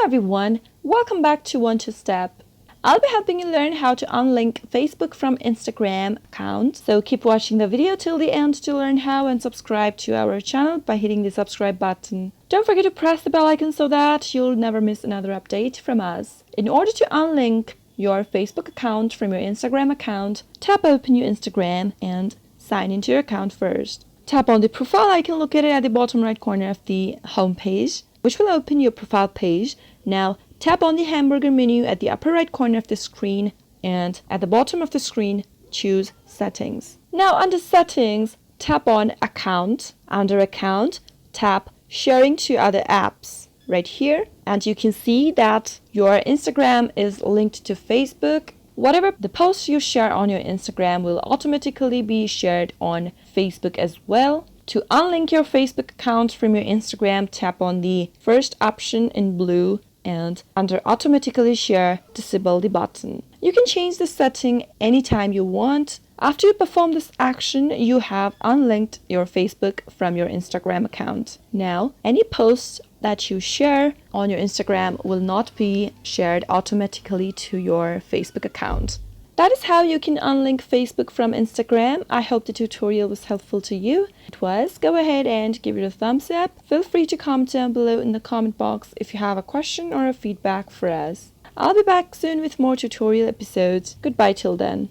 everyone, welcome back to One Two Step. I'll be helping you learn how to unlink Facebook from Instagram account. So keep watching the video till the end to learn how, and subscribe to our channel by hitting the subscribe button. Don't forget to press the bell icon so that you'll never miss another update from us. In order to unlink your Facebook account from your Instagram account, tap open your Instagram and sign into your account first. Tap on the profile icon located at the bottom right corner of the home page, which will open your profile page. Now tap on the hamburger menu at the upper right corner of the screen, and at the bottom of the screen choose Settings. Now under Settings, tap on Account. Under Account, tap Sharing to Other Apps right here, and you can see that your Instagram is linked to Facebook. Whatever the posts you share on your Instagram will automatically be shared on Facebook as well. To unlink your Facebook account from your Instagram, tap on the first option in blue, and under Automatically Share, disable the button. You can change the setting anytime you want. After you perform this action, you have unlinked your Facebook from your Instagram account. Now, any posts that you share on your Instagram will not be shared automatically to your Facebook account. That is how you can unlink Facebook from Instagram. I hope the tutorial was helpful to you. If it was, go ahead and give it a thumbs up. Feel free to comment down below in the comment box if you have a question or a feedback for us. I'll be back soon with more tutorial episodes. Goodbye till then.